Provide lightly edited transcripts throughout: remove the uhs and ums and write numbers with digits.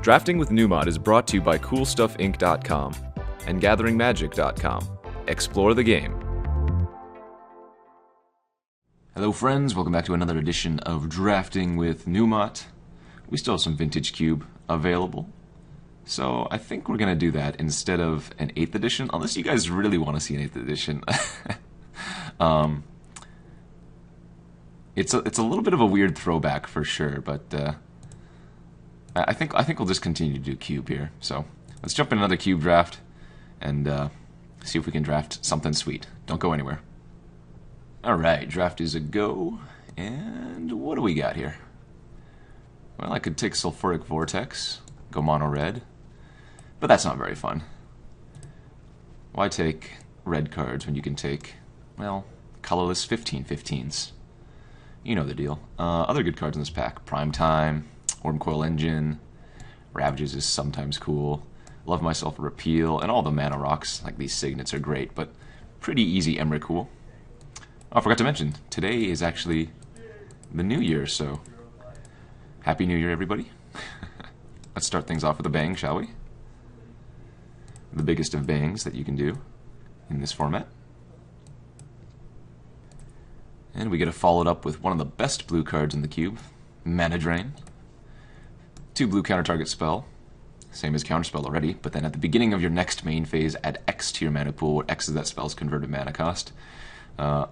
Drafting with Numot is brought to you by CoolStuffInc.com and GatheringMagic.com. Explore the game. Hello friends, welcome back to another edition of Drafting with Numot. We still have some Vintage Cube available, so I think we're going to do that instead of an 8th edition, unless you guys really want to see an 8th edition. It's a little bit of a weird throwback for sure, but I think we'll just continue to do Cube here. So let's jump in another Cube draft and see if we can draft something sweet. Don't go anywhere. Alright, draft is a go, and what do we got here? Well, I could take Sulfuric Vortex, go mono red, but that's not very fun. Why take red cards when you can take, well, colorless 15/15s? You know the deal. Other good cards in this pack: Primetime, Wormcoil Engine, Ravages is sometimes cool, Love Myself a Repeal, and all the mana rocks, like these Signets, are great, but pretty easy Emrakul. Oh, I forgot to mention, today is actually the New Year, so Happy New Year, everybody. Let's start things off with a bang, shall we? The biggest of bangs that you can do in this format. And we get to follow it up with one of the best blue cards in the cube, Mana Drain. 2 blue counter target spell, same as counterspell already, but then at the beginning of your next main phase, add X to your mana pool, where X is that spell's converted mana cost.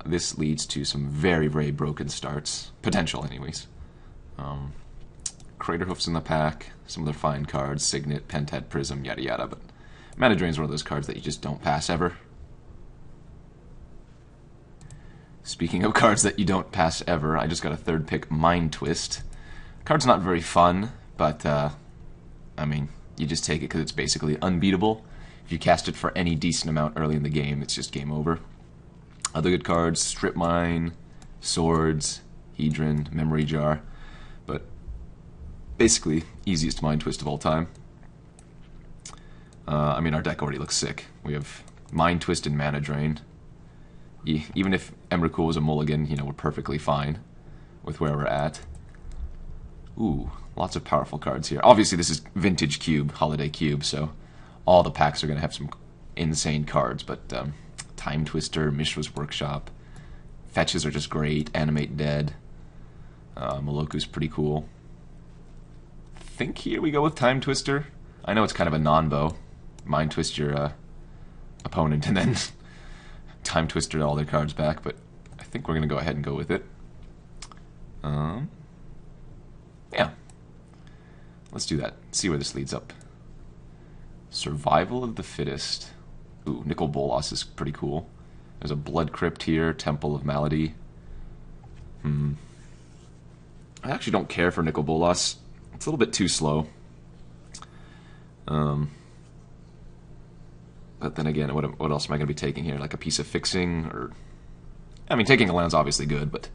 This leads to some very, very broken starts. Potential, anyways. Craterhoof's in the pack, some other fine cards, Signet, Pentad, Prism, yada yada, but Mana Drain's one of those cards that you just don't pass ever. Speaking of cards that you don't pass ever, I just got a 3rd pick, Mind Twist. Card's not very fun, but, I mean, you just take it because it's basically unbeatable. If you cast it for any decent amount early in the game, it's just game over. Other good cards: Strip Mine, Swords, Hedron, Memory Jar, but basically easiest Mind Twist of all time. I mean, our deck already looks sick. We have Mind Twist and Mana Drain. Even if Emrakul was a mulligan, you know, we're perfectly fine with where we're at. Ooh, lots of powerful cards here. Obviously, this is Vintage Cube, Holiday Cube, so all the packs are going to have some insane cards, but Timetwister, Mishra's Workshop, Fetches are just great, Animate Dead, Moloku's pretty cool. I think here we go with Timetwister. I know it's kind of a non-bow. Mind Twist your opponent and then Timetwister all their cards back, but I think we're going to go ahead and go with it. Yeah. Let's do that. See where this leads up. Survival of the Fittest. Ooh, Nicol Bolas is pretty cool. There's a Blood Crypt here, Temple of Malady. I actually don't care for Nicol Bolas. It's a little bit too slow. But then again, what else am I going to be taking here? Like a piece of fixing? Or, I mean, taking a land's obviously good, but...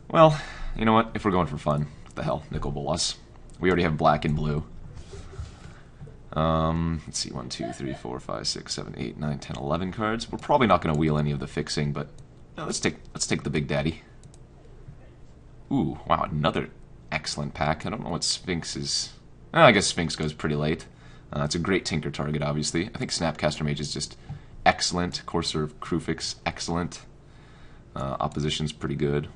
Well, you know what? If we're going for fun, what the hell, Nicol Bolas. We already have black and blue. Let's see, 1, 2, 3, 4, 5, 6, 7, 8, 9, 10, 11 cards. We're probably not going to wheel any of the fixing, but no, let's take the Big Daddy. Ooh, wow, another excellent pack. I don't know what Sphinx is. I guess Sphinx goes pretty late. It's a great Tinker target, obviously. I think Snapcaster Mage is just excellent. Courser of Krufix, excellent. Opposition's pretty good.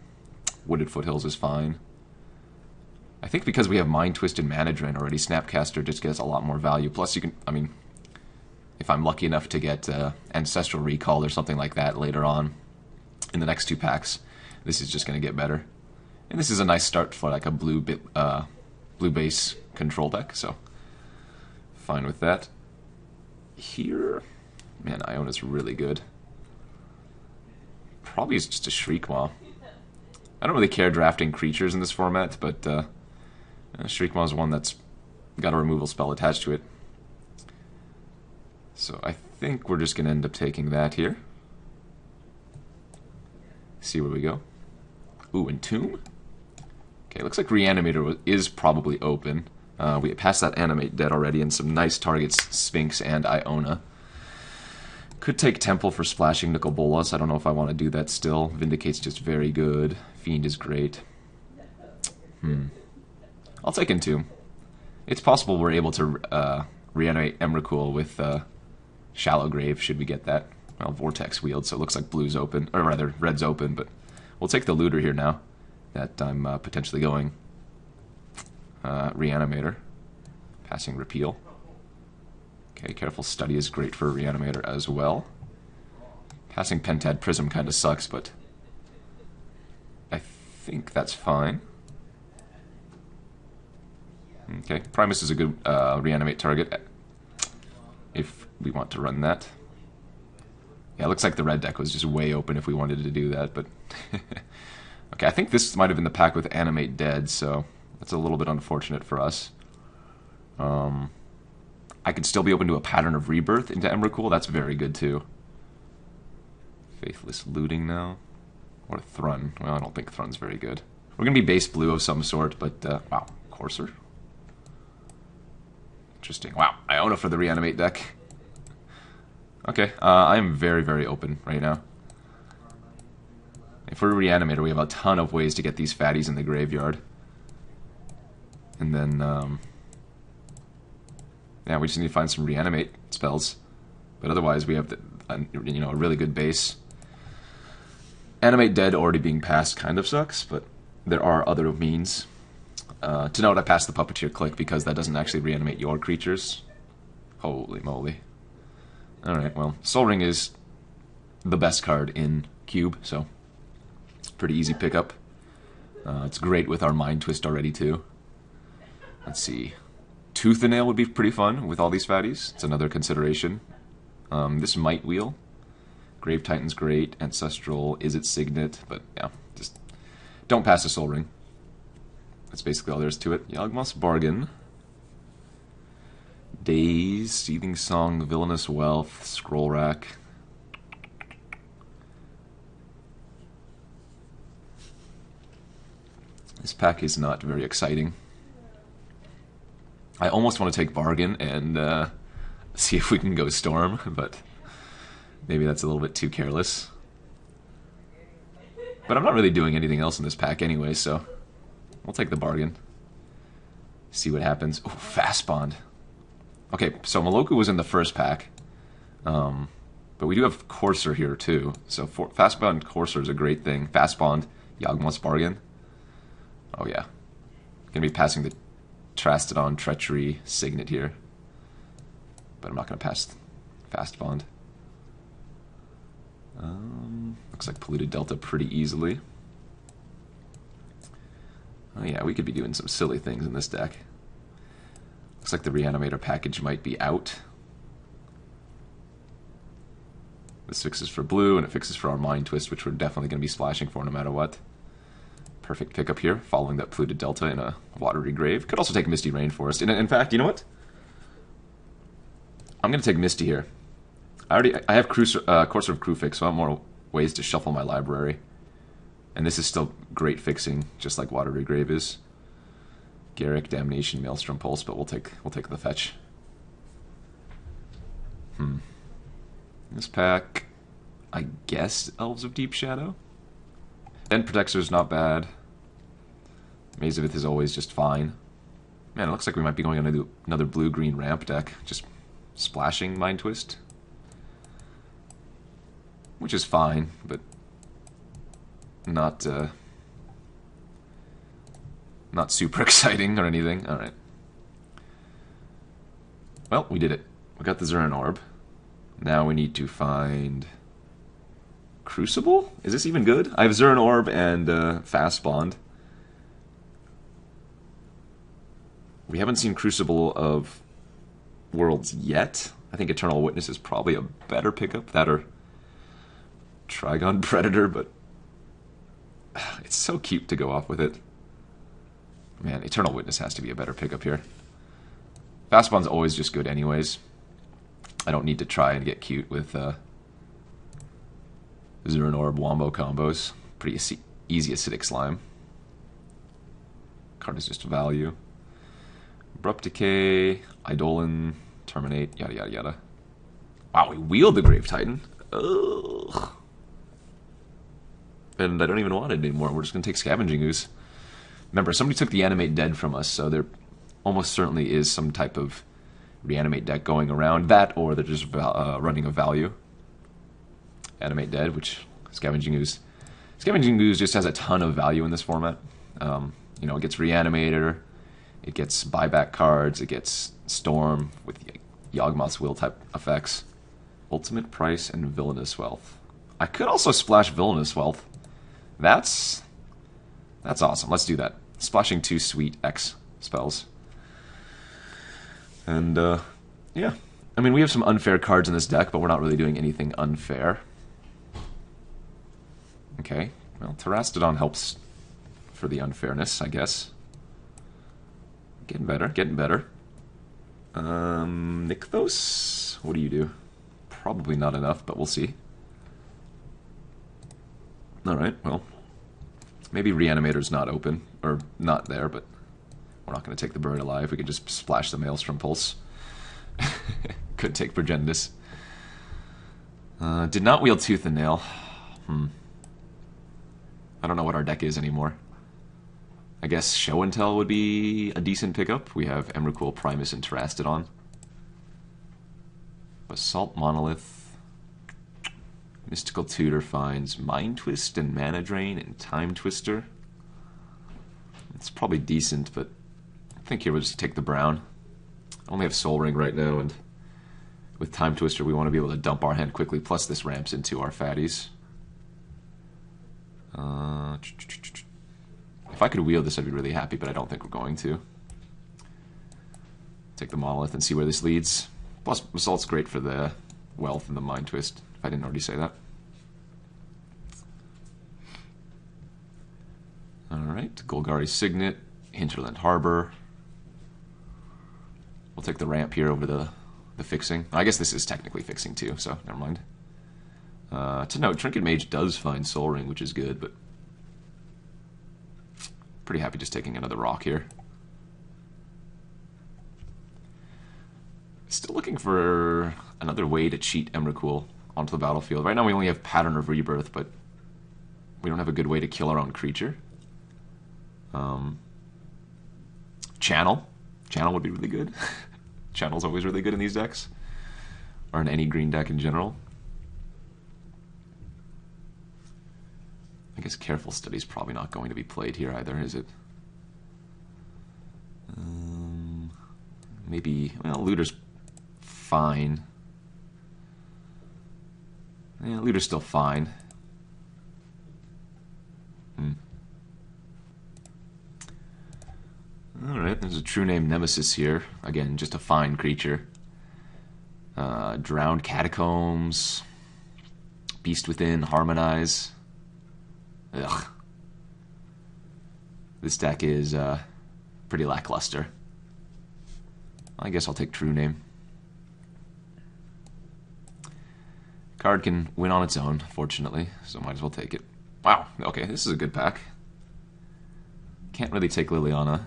Wooded Foothills is fine. I think because we have Mind Twist and Mana Drain already, Snapcaster just gets a lot more value. Plus, you can, I mean, if I'm lucky enough to get Ancestral Recall or something like that later on in the next 2 packs, this is just going to get better. And this is a nice start for like a blue base control deck, so fine with that. Here, man, Iona's really good. Probably is just a Shriekmaw. I don't really care drafting creatures in this format, but Shriekmaw is one that's got a removal spell attached to it. So I think we're just going to end up taking that here. See where we go. Ooh, Entomb? Okay, looks like Reanimator is probably open. We passed that Animate Dead already, and some nice targets, Sphinx and Iona. Could take Temple for splashing Nicol Bolas. I don't know if I want to do that still. Vindicate's just very good. Fiend is great. I'll take Entomb. It's possible we're able to reanimate Emrakul with Shallow Grave, should we get that. Well, Vortex Wield, so it looks like blue's open, or rather, red's open, but we'll take the Looter here now that I'm potentially going Reanimator. Passing Repeal. Okay, Careful Study is great for a Reanimator as well. Passing Pentad Prism kind of sucks, but I think that's fine. Okay, Primus is a good Reanimate target if we want to run that. Yeah, it looks like the red deck was just way open if we wanted to do that, but... Okay, I think this might have been the pack with Animate Dead, so that's a little bit unfortunate for us. I could still be open to a Pattern of Rebirth into Emrakul. That's very good, too. Faithless Looting now. Or Thrun. Well, I don't think Thrun's very good. We're going to be base blue of some sort, but... wow, Courser. Interesting. Wow, Iona for the Reanimate deck. Okay, I am very, very open right now. If we're a Reanimator, we have a ton of ways to get these fatties in the graveyard. And then, yeah, we just need to find some Reanimate spells. But otherwise, we have, a really good base. Animate Dead already being passed kind of sucks, but there are other means. To note, I passed the Puppeteer Click because that doesn't actually reanimate your creatures. Holy moly. Alright, well, Sol Ring is the best card in Cube, so pretty easy pickup. It's great with our Mind Twist already, too. Let's see. Tooth and Nail would be pretty fun with all these fatties. It's another consideration. This Might Wheel. Grave Titan's great. Ancestral, Is It Signet? But, yeah, just don't pass a Sol Ring. That's basically all there is to it. Yawgmoth's Bargain. Daze, Seething Song, Villainous Wealth, Scroll Rack. This pack is not very exciting. I almost want to take Bargain and see if we can go Storm, but maybe that's a little bit too careless. But I'm not really doing anything else in this pack anyway, so we'll take the Bargain. See what happens. Oh, Fast Bond. Okay, so Maloku was in the first pack, but we do have Courser here too. So Fast Bond Courser is a great thing. Fast Bond, Yawgmoth's Bargain. Oh yeah, gonna be passing the Terastodon Treachery Signet here, but I'm not gonna pass Fast Bond. Looks like Polluted Delta pretty easily. Oh yeah, we could be doing some silly things in this deck. Looks like the Reanimator package might be out. This fixes for blue, and it fixes for our Mind Twist, which we're definitely going to be splashing for no matter what. Perfect pickup here, following that Polluted Delta in a Watery Grave. Could also take Misty Rainforest. In fact, you know what? I'm going to take Misty here. I have Courser of Crewfix, so I have more ways to shuffle my library. And this is still great fixing, just like Watery Grave is. Garrick, Damnation, Maelstrom Pulse, but we'll take the fetch. This pack, I guess Elves of Deep Shadow. End Protector's not bad. Maze of Ith is always just fine. Man, it looks like we might be going on another blue-green ramp deck, just splashing Mind Twist. Which is fine, but not super exciting or anything. Alright. Well, we did it. We got the Zuran Orb. Now we need to find Crucible? Is this even good? I have Zuran Orb and Fast Bond. We haven't seen Crucible of Worlds yet. I think Eternal Witness is probably a better pickup. That or Trigon Predator, but it's so cute to go off with it. Man, Eternal Witness has to be a better pickup here. Fast Bond's always just good anyways. I don't need to try and get cute with Zuran Orb Wombo combos. Pretty easy Acidic Slime. Card is just value. Abrupt Decay, Eidolon, Terminate, yada yada yada. Wow, we wield the Grave Titan. Ugh. And I don't even want it anymore. We're just going to take Scavenging Ooze. Remember, somebody took the Animate Dead from us, so there almost certainly is some type of Reanimate deck going around. That, or they're just running a value. Animate Dead, which Scavenging Ooze. Scavenging Ooze just has a ton of value in this format. You know, it gets Reanimator, it gets buyback cards, it gets Storm with Yawgmoth's Will type effects. Ultimate Price and Villainous Wealth. I could also splash Villainous Wealth. That's awesome. Let's do that. Splashing 2 sweet X spells. And, yeah. I mean, we have some unfair cards in this deck, but we're not really doing anything unfair. Okay. Well, Terastodon helps for the unfairness, I guess. Getting better, getting better. Nykthos? What do you do? Probably not enough, but we'll see. Alright, well. Maybe Reanimator's not open, or not there, but we're not going to take the Buried Alive. We could just splash the Maelstrom Pulse. Could take Progenitus. Did not wield Tooth and Nail. I don't know what our deck is anymore. I guess Show and Tell would be a decent pickup. We have Emrakul, Primus, and Terastodon. Basalt Monolith. Mystical Tutor finds Mind Twist and Mana Drain and Timetwister. It's probably decent, but I think here we'll just take the brown. I only have Soul Ring right now, and with Timetwister we want to be able to dump our hand quickly, plus this ramps into our fatties. If I could wield this, I'd be really happy, but I don't think we're going to. Take the Monolith and see where this leads. Plus, Basalt's great for the Wealth and the Mind Twist, if I didn't already say that. Alright, Golgari Signet, Hinterland Harbor. We'll take the ramp here over the fixing. I guess this is technically fixing too, so never mind. To note, Trinket Mage does find Soul Ring, which is good, but pretty happy just taking another rock here. Still looking for another way to cheat Emrakul onto the battlefield. Right now we only have Pattern of Rebirth, but we don't have a good way to kill our own creature. Channel. Channel would be really good. Channel's always really good in these decks. Or in any green deck in general. I guess Careful Study is probably not going to be played here either, is it? Maybe, well, Looter's fine. Yeah, Looter's still fine. Alright, there's a True Name Nemesis here. Again, just a fine creature. Drowned Catacombs. Beast Within, Harmonize. Ugh. This deck is pretty lackluster. I guess I'll take True Name. Card can win on its own, fortunately, so might as well take it. Wow, okay, this is a good pack. Can't really take Liliana.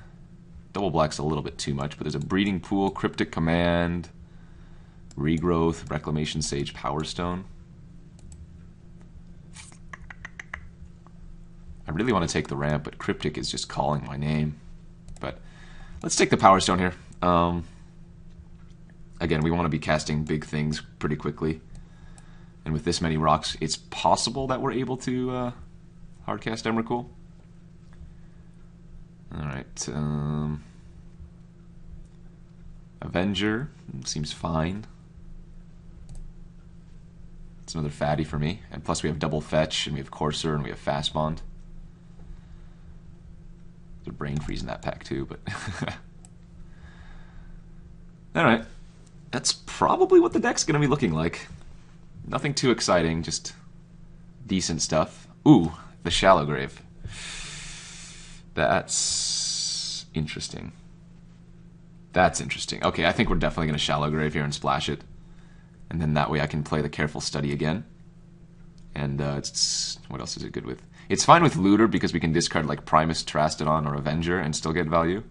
Double black's a little bit too much, but there's a Breeding Pool, Cryptic Command, Regrowth, Reclamation Sage, Powerstone. I really want to take the ramp, but Cryptic is just calling my name. But let's take the Powerstone here. Again, we want to be casting big things pretty quickly. And with this many rocks, it's possible that we're able to hardcast Emrakul. Alright. Avenger seems fine. It's another fatty for me. And plus we have double fetch, and we have Courser, and we have Fast Bond. There's a Brain Freeze in that pack too, but... Alright. That's probably what the deck's going to be looking like. Nothing too exciting, just decent stuff. Ooh, the Shallow Grave. That's interesting. That's interesting. Okay, I think we're definitely going to Shallow Grave here and splash it. And then that way I can play the Careful Study again. And it's... what else is it good with? It's fine with Looter because we can discard like Primus, Terastodon, or Avenger and still get value.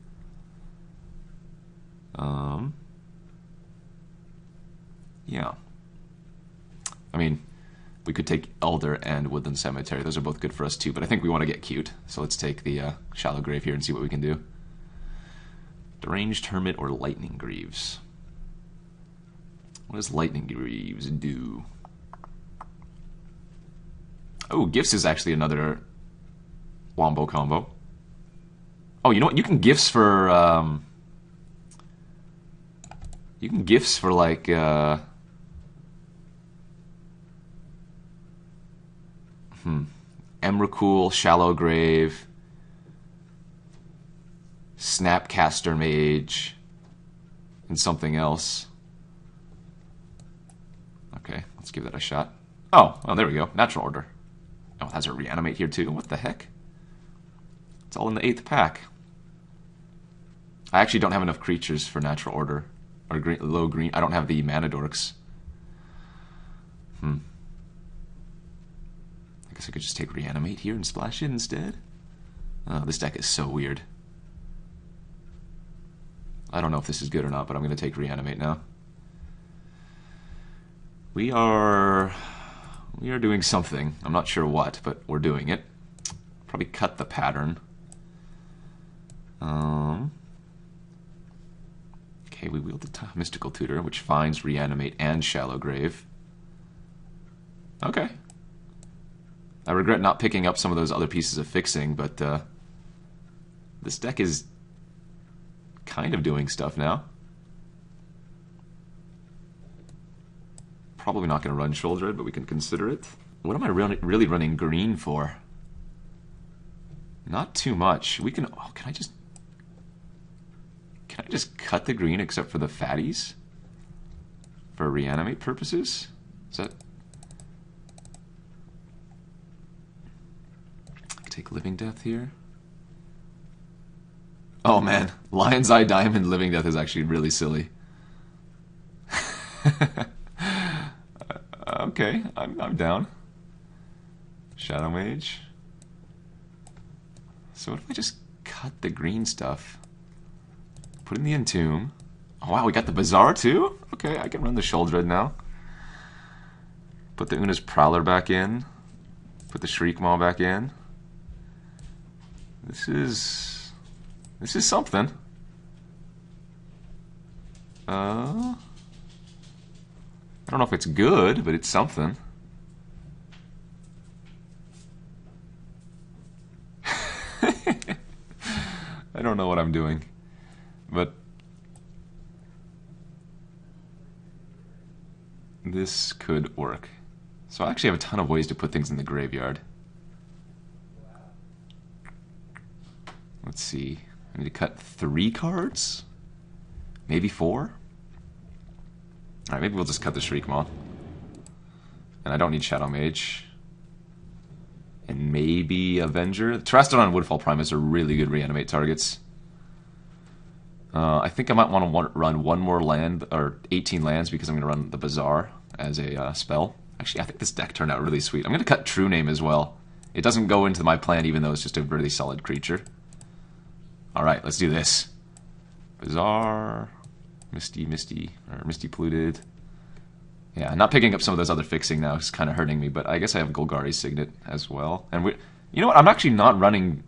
Yeah. I mean, We could take Elder and Woodland Cemetery. Those are both good for us too, but I think we want to get cute. So let's take the Shallow Grave here and see what we can do. Deranged Hermit or Lightning Greaves. What does Lightning Greaves do? Oh, Gifts is actually another Wombo combo. Oh, you know what? You can Gifts for like Emrakul, Shallow Grave, Snapcaster Mage, and something else. Okay, let's give that a shot. Oh, there we go. Natural Order. Oh, it has a Reanimate here too. What the heck? It's all in the 8th pack. I actually don't have enough creatures for Natural Order. Or green, low green. I don't have the Mana Dorks. I guess I could just take Reanimate here and splash it instead. Oh, this deck is so weird. I don't know if this is good or not, but I'm going to take Reanimate now. We are doing something. I'm not sure what, but we're doing it. Probably cut the pattern. Okay, we wield the Mystical Tutor, which finds Reanimate and Shallow Grave. Okay. I regret not picking up some of those other pieces of fixing, but this deck is kind of doing stuff now. Probably not going to run Sheoldred, but we can consider it. What am I really running green for? Not too much. We can. Oh, can I just cut the green except for the fatties for Reanimate purposes? Is that? Take Living Death here. Oh man, Lion's Eye Diamond Living Death is actually really silly. Okay, I'm down. Shadow Mage. So what if I just cut the green stuff? Put in the Entomb. Oh wow, we got the Bazaar too? Okay, I can run the Sheoldred now. Put the Oona's Prowler back in. Put the Shriekmaw back in. This is something. I don't know if it's good, but it's something. I don't know what I'm doing, but this could work. So I actually have a ton of ways to put things in the graveyard. Let's see. I need to cut 3 cards? Maybe 4? Alright, maybe we'll just cut the Shriekmaw. And I don't need Shadow Mage. And maybe Avenger. Terastodon and Woodfall Primus are really good Reanimate targets. I think I might want to run one more land, or 18 lands, because I'm going to run the Bazaar as a spell. Actually, I think this deck turned out really sweet. I'm going to cut True Name as well. It doesn't go into my plan, even though it's just a really solid creature. Alright, let's do this. Bazaar, Misty, or Misty Polluted. Yeah, not picking up some of those other fixing now is kind of hurting me, but I guess I have Golgari Signet as well. And you know what? I'm actually not running.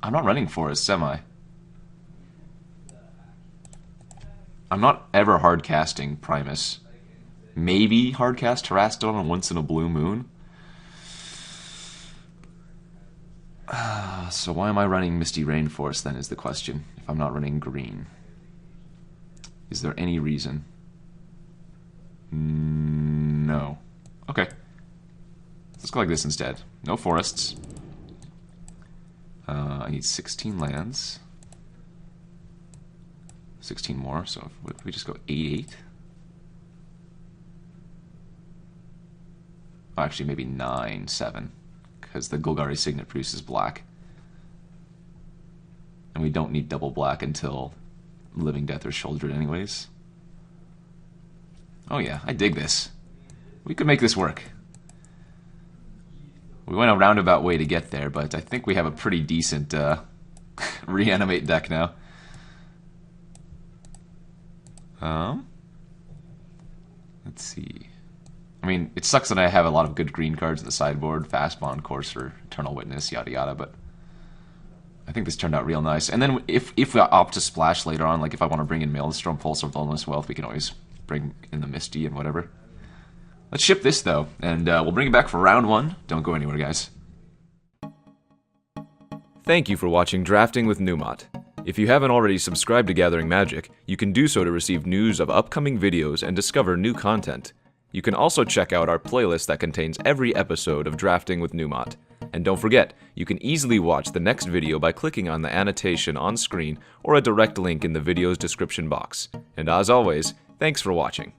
I'm not running Forest, am I? I'm not ever hard casting Primus. Maybe hard cast Terastodon once in a blue moon. So why am I running Misty Rainforest then is the question, if I'm not running green. Is there any reason? No. Okay. Let's go like this instead. No forests. I need 16 lands. 16 more, so if we just go 8-8. Oh, actually, maybe 9-7, because the Golgari Signet produces black. And we don't need double black until Living Death or Sheoldred anyways. Oh yeah, I dig this. We could make this work. We went a roundabout way to get there, but I think we have a pretty decent Reanimate deck now. Let's see. I mean, it sucks that I have a lot of good green cards at the sideboard, Fast Bond, Courser, Eternal Witness, yada yada, but I think this turned out real nice. And then if we opt to splash later on, like if I want to bring in Maelstrom, Pulse, or Vulnerous Wealth, we can always bring in the Misty and whatever. Let's ship this, though, and we'll bring it back for round 1. Don't go anywhere, guys. Thank you for watching Drafting with Numot. If you haven't already subscribed to Gathering Magic, you can do so to receive news of upcoming videos and discover new content. You can also check out our playlist that contains every episode of Drafting with Numot. And don't forget, you can easily watch the next video by clicking on the annotation on screen or a direct link in the video's description box. And as always, thanks for watching.